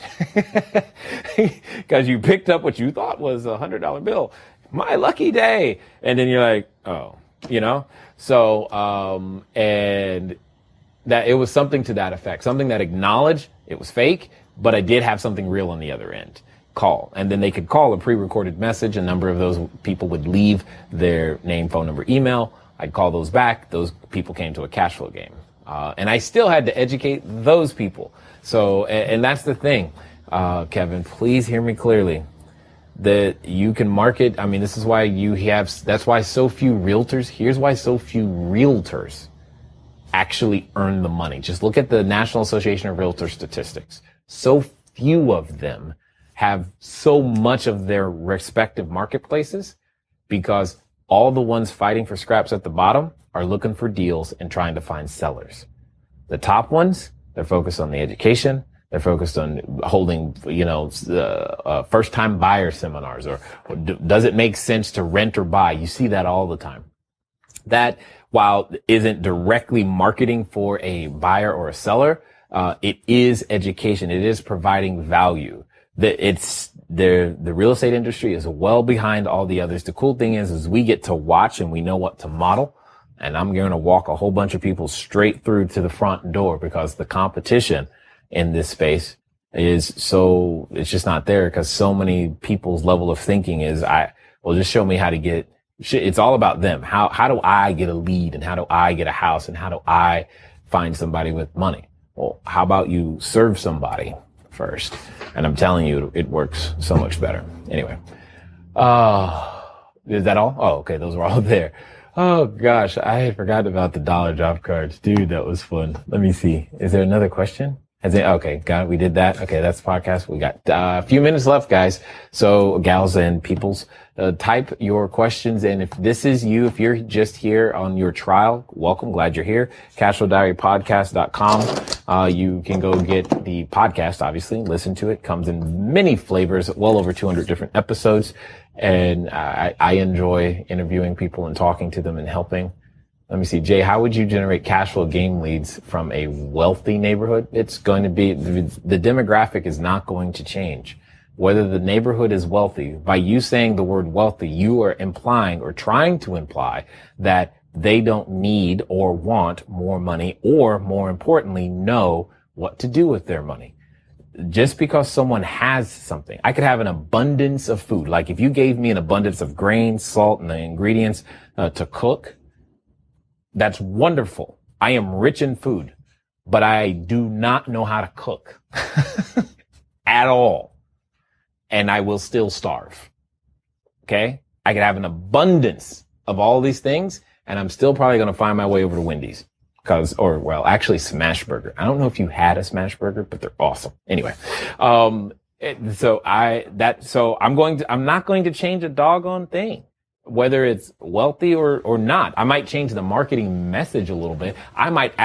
Because you picked up what you thought was a $100 bill. My lucky day. And then you're like, oh, So, and that it was something to that effect. Something that acknowledged it was fake, but I did have something real on the other end. call. And then they could call a pre-recorded message. A number of those people would leave their name, phone number, email. I'd call those back. Those people came to a cash flow game. And I still had to educate those people. So, and that's the thing, Kevin, please hear me clearly, that you can market. I mean, this is why that's why so few realtors, here's why so few realtors actually earn the money. Just look at the National Association of Realtors statistics. So few of them have so much of their respective marketplaces because all the ones fighting for scraps at the bottom are looking for deals and trying to find sellers. The top ones, they're focused on the education. They're focused on holding, first-time buyer seminars, or does it make sense to rent or buy? You see that all the time. That, while isn't directly marketing for a buyer or a seller, it is education. It is providing value. The real estate industry is well behind all the others. The cool thing is we get to watch and we know what to model. And I'm going to walk a whole bunch of people straight through to the front door because the competition in this space is it's just not there because so many people's level of thinking is, just show me how to get, it's all about them. How do I get a lead, and how do I get a house, and how do I find somebody with money? Well, how about you serve somebody first? And I'm telling you, it works so much better. Anyway, is that all? Oh, okay. Those were all there. Oh gosh, I had forgotten about the dollar drop cards. Dude, that was fun. Let me see. Is there another question? Okay, got it. We did that. Okay, that's the podcast. We got a few minutes left, guys. So gals and peoples, type your questions. And if this is you, if you're just here on your trial, welcome. Glad you're here. Cashflowdiarypodcast.com. You can go get the podcast, obviously, listen to it. Comes in many flavors, well over 200 different episodes. And I enjoy interviewing people and talking to them and helping. Let me see, Jay, how would you generate cash flow game leads from a wealthy neighborhood? It's going to be, the demographic is not going to change. Whether the neighborhood is wealthy, by you saying the word wealthy, you are implying or trying to imply that they don't need or want more money, or more importantly, know what to do with their money. Just because someone has something, I could have an abundance of food. Like if you gave me an abundance of grain, salt, and the ingredients to cook, that's wonderful. I am rich in food, but I do not know how to cook at all. And I will still starve. Okay? I could have an abundance of all these things, and I'm still probably going to find my way over to Wendy's. Actually Smashburger. I don't know if you had a Smashburger, but they're awesome. Anyway, I'm not going to change a doggone thing, whether it's wealthy or not. I might change the marketing message a little bit. I might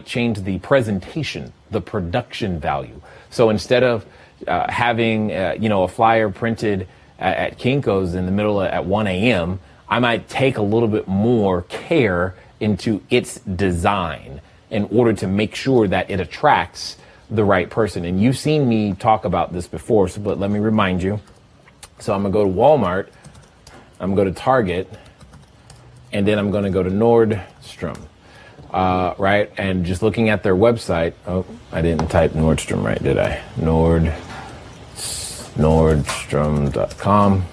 change the presentation, the production value. So instead of having a flyer printed at Kinko's in the middle at 1 a.m., I might take a little bit more care into its design in order to make sure that it attracts the right person. And you've seen me talk about this before, but let me remind you. So I'm going to go to Walmart, I'm going to go to Target, and then I'm going to go to Nordstrom, right? And just looking at their website, oh, I didn't type Nordstrom right, did I? Nordstrom.com.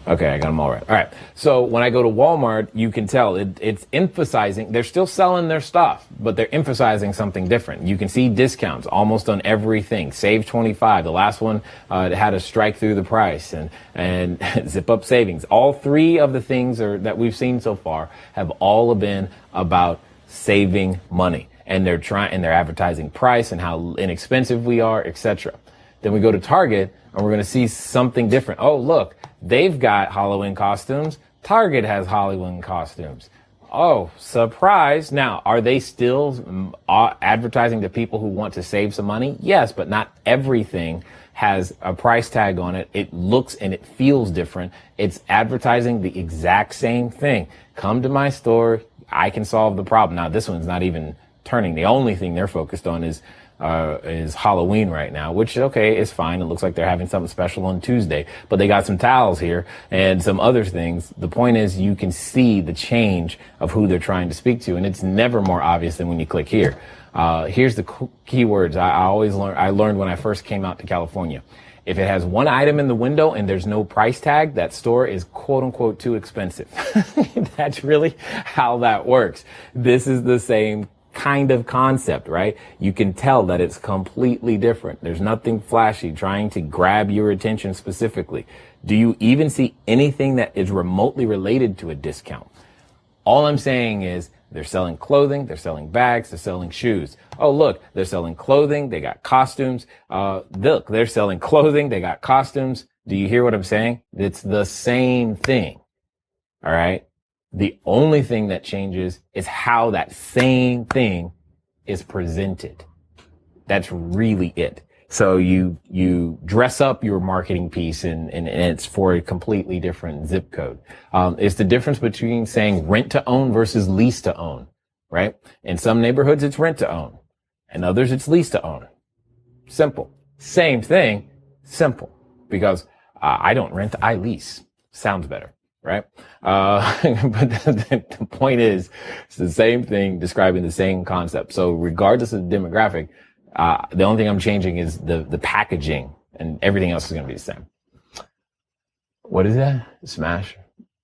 Okay, I got them all right. All right. So when I go to Walmart, you can tell it's emphasizing, they're still selling their stuff, but they're emphasizing something different. You can see discounts almost on everything. Save 25. The last one had to strike through the price and zip up savings. All three of the things that we've seen so far have all been about saving money. And they're advertising price and how inexpensive we are, etc. Then we go to Target and we're going to see something different. Oh, look. They've got Halloween costumes. Target has Halloween costumes. Oh, surprise. Now, are they still advertising to people who want to save some money? Yes, but not everything has a price tag on it. It looks and it feels different. It's advertising the exact same thing. Come to my store. I can solve the problem. Now, this one's not even turning. The only thing they're focused on is is Halloween right now, which, okay, is fine. It looks like they're having something special on Tuesday, but they got some towels here and some other things. The point is you can see the change of who they're trying to speak to, and it's never more obvious than when you click here. Here's the keywords I learned when I first came out to California. If it has one item in the window and there's no price tag, that store is quote unquote too expensive. That's really how that works. This is the same kind of concept, right? You can tell that it's completely different. There's nothing flashy trying to grab your attention specifically. Do you even see anything that is remotely related to a discount? All I'm saying is they're selling clothing, they're selling bags, they're selling shoes. Oh, look, they're selling clothing, they got costumes. Look, they're selling clothing, they got costumes. Do you hear what I'm saying? It's the same thing. All right. The only thing that changes is how that same thing is presented. That's really it. So you dress up your marketing piece and it's for a completely different zip code. It's the difference between saying rent to own versus lease to own, right? In some neighborhoods, it's rent to own. In others, it's lease to own. Simple. Same thing. Simple. Because I don't rent, I lease. Sounds better, right? But the point is, it's the same thing describing the same concept. So regardless of the demographic, the only thing I'm changing is the packaging, and everything else is going to be the same. What is that? Smash?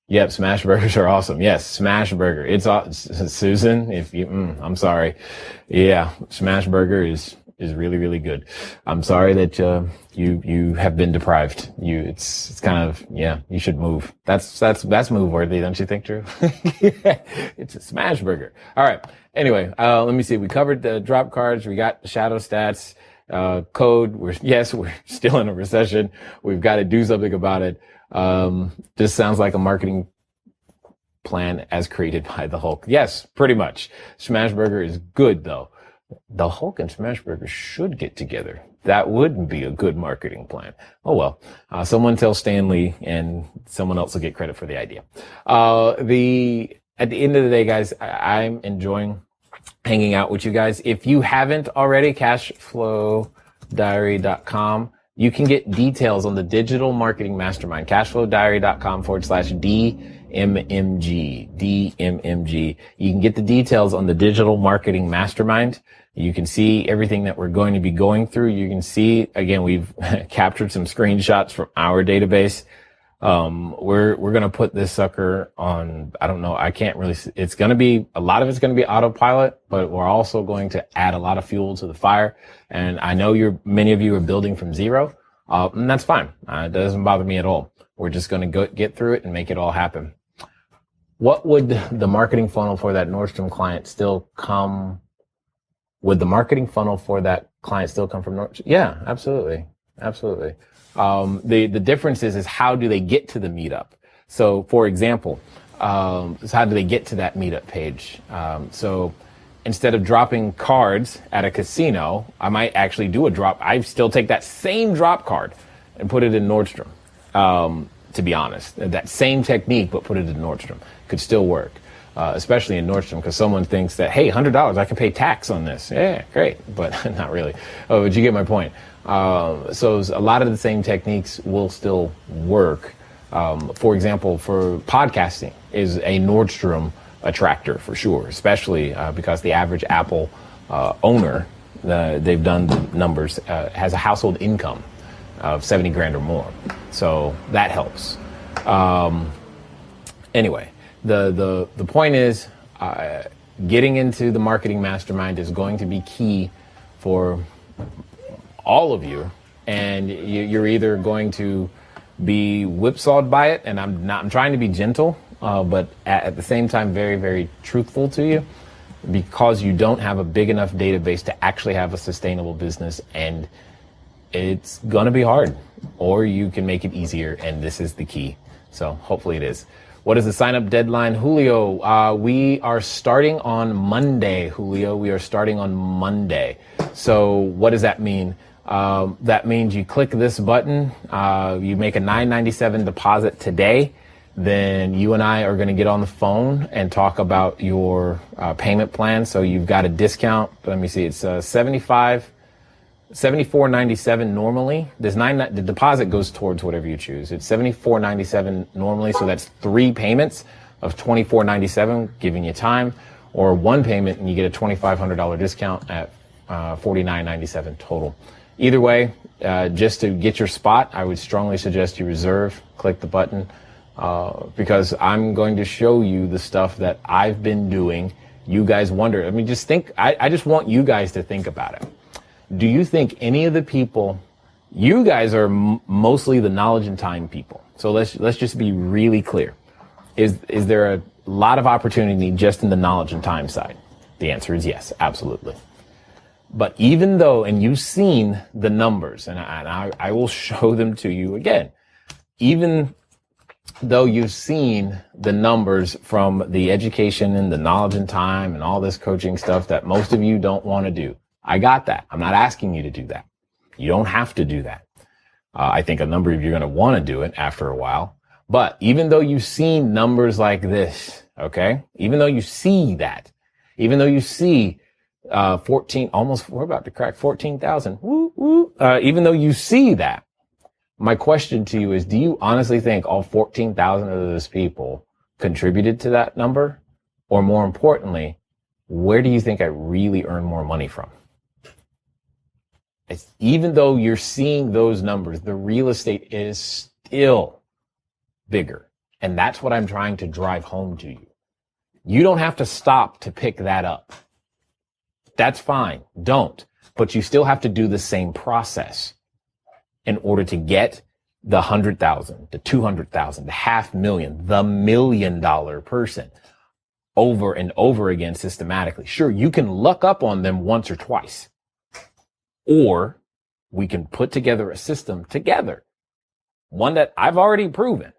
Yep, smash burgers are awesome. Yes, smash burger. It's Susan. If you, I'm sorry. Yeah, smash burger is really, really good. I'm sorry that you have been deprived. It's kind of, yeah, you should move. That's move worthy, don't you think, Drew? It's a smash burger. All right. Anyway, let me see. We covered the drop cards. We got the shadow stats, code. We're still in a recession. We've got to do something about it. This sounds like a marketing plan as created by the Hulk. Yes, pretty much. Smashburger is good though. The Hulk and Smashburger should get together. That would be a good marketing plan. Oh well, someone tell Stan Lee and someone else will get credit for the idea. At the end of the day, guys, I'm enjoying hanging out with you guys. If you haven't already, cashflowdiary.com, you can get details on the digital marketing mastermind, cashflowdiary.com/DMMG. You can get the details on the digital marketing mastermind. You can see everything that we're going to be going through. You can see, again, we've captured some screenshots from our database. We're going to put this sucker on, I don't know, I can't really, it's going to be, a lot of it's going to be autopilot, but we're also going to add a lot of fuel to the fire. And I know many of you are building from zero, and that's fine. It doesn't bother me at all. We're just going to get through it and make it all happen. What would the marketing funnel for that Nordstrom client still come? Would the marketing funnel for that client still come from Nordstrom? Yeah, absolutely. Absolutely. The difference is how do they get to the meetup? So for example, how do they get to that meetup page? So instead of dropping cards at a casino, I might actually do a drop. I still take that same drop card and put it in Nordstrom. To be honest, that same technique, but put it in Nordstrom could still work. Especially in Nordstrom, because someone thinks that, hey, $100, I can pay tax on this. Yeah, great, but not really. Oh, but you get my point. So a lot of the same techniques will still work. For example, for podcasting is a Nordstrom attractor for sure, especially because the average Apple owner, they've done the numbers, has a household income of 70 grand or more. So that helps. Anyway. The point is, getting into the marketing mastermind is going to be key for all of you. And you're either going to be whipsawed by it, and I'm trying to be gentle, but at the same time, very, very truthful to you, because you don't have a big enough database to actually have a sustainable business, and it's going to be hard, or you can make it easier. And this is the key. So hopefully it is. What is the sign-up deadline, Julio? We are starting on Monday, Julio. We are starting on Monday. So what does that mean? That means you click this button, you make a $9.97 deposit today, then you and I are going to get on the phone and talk about your payment plan. So you've got a discount. Let me see. It's $75 $74.97 normally. The deposit goes towards whatever you choose. It's $74.97 normally, so that's 3 payments of $24.97, giving you time, or 1 payment and you get a $2,500 discount at $49.97 total. Either way, just to get your spot, I would strongly suggest you reserve. Click the button because I'm going to show you the stuff that I've been doing. You guys wonder. I mean, just think. I just want you guys to think about it. Do you think any of the people, you guys are mostly the knowledge and time people. So let's just be really clear. Is there a lot of opportunity just in the knowledge and time side? The answer is yes, absolutely. But even though, and you've seen the numbers, and I will show them to you again, even though you've seen the numbers from the education and the knowledge and time and all this coaching stuff that most of you don't want to do. I got that. I'm not asking you to do that. You don't have to do that. I think a number of you are going to want to do it after a while. But even though you've seen numbers like this, okay, even though you see that, even though you see 14, almost, we're about to crack 14,000. Even though you see that, my question to you is, do you honestly think all 14,000 of those people contributed to that number? Or more importantly, where do you think I really earn more money from? Even though you're seeing those numbers, the real estate is still bigger. And that's what I'm trying to drive home to you. You don't have to stop to pick that up. That's fine. Don't. But you still have to do the same process in order to get the 100,000, the 200,000, the $500,000, the $1 million person over and over again systematically. Sure, you can luck up on them once or twice. Or we can put together a system together. One that I've already proven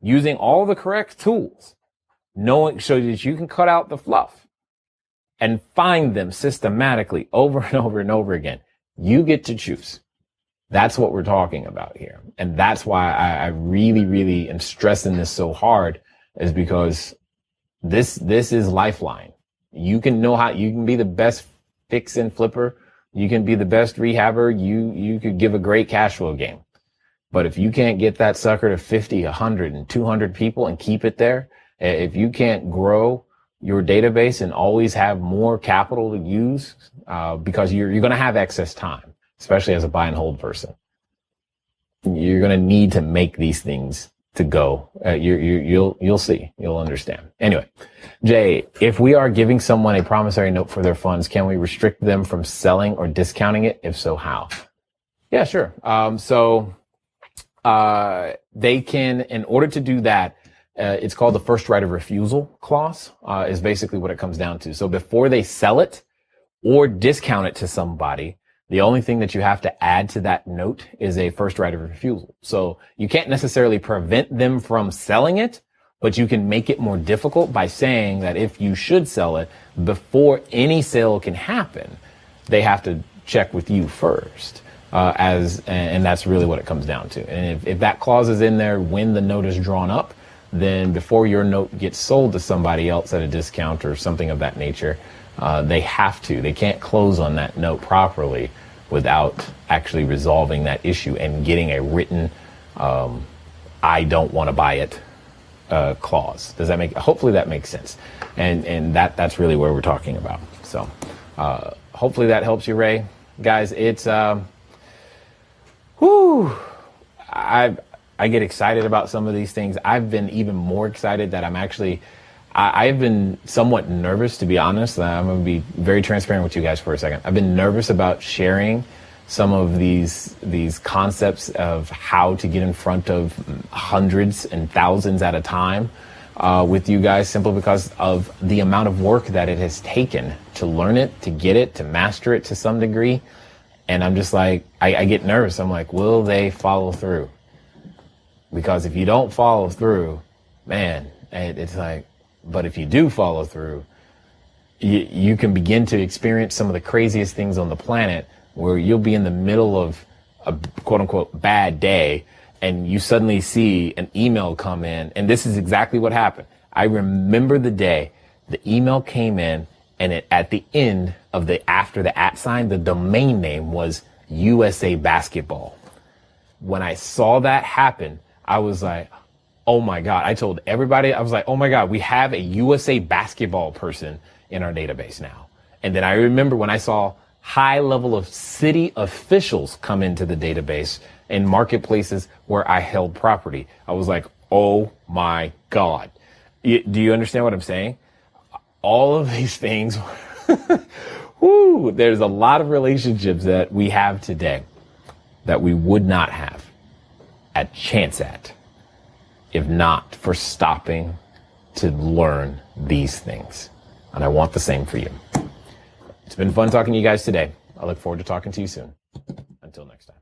using all the correct tools, knowing so that you can cut out the fluff and find them systematically over and over and over again. You get to choose. That's what we're talking about here. And that's why I really, really am stressing this so hard, is because this is lifeline. You can be the best fix and flipper. You can be the best rehabber. You could give a great cash flow game. But if you can't get that sucker to 50, 100, and 200 people and keep it there, if you can't grow your database and always have more capital to use, because you're going to have excess time, especially as a buy and hold person, you're going to need to make these things to go. You'll see, you'll understand. Anyway, Jay, if we are giving someone a promissory note for their funds, can we restrict them from selling or discounting it? If so, how? Yeah, sure. They can, in order to do that, it's called the first right of refusal clause, is basically what it comes down to. So before they sell it or discount it to somebody, the only thing that you have to add to that note is a first right of refusal. So you can't necessarily prevent them from selling it, but you can make it more difficult by saying that if you should sell it, before any sale can happen, they have to check with you first. And that's really what it comes down to. And if that clause is in there when the note is drawn up, then before your note gets sold to somebody else at a discount or something of that nature, they can't close on that note properly without actually resolving that issue and getting a written, I don't want to buy it, clause. Hopefully that makes sense. And that's really where we're talking about. So, hopefully that helps you, Ray. Guys, it's, I get excited about some of these things. I've been even more excited that I've been somewhat nervous, to be honest. I'm going to be very transparent with you guys for a second. I've been nervous about sharing some of these concepts of how to get in front of hundreds and thousands at a time with you guys, simply because of the amount of work that it has taken to learn it, to get it, to master it to some degree. And I'm just like, I get nervous. I'm like, will they follow through? Because if you don't follow through, man, it's like, but if you do follow through, you can begin to experience some of the craziest things on the planet, where you'll be in the middle of a quote unquote bad day and you suddenly see an email come in. And this is exactly what happened. I remember the day the email came in, and at the end of after the @ sign, the domain name was USA basketball. When I saw that happen, I was like, oh my God. I told everybody, I was like, oh my God, we have a USA basketball person in our database now. And then I remember when I saw high level of city officials come into the database in marketplaces where I held property. I was like, oh my God. Do you understand what I'm saying? All of these things, whoo, there's a lot of relationships that we have today that we would not have a chance at if not for stopping to learn these things. And I want the same for you. It's been fun talking to you guys today. I look forward to talking to you soon. Until next time.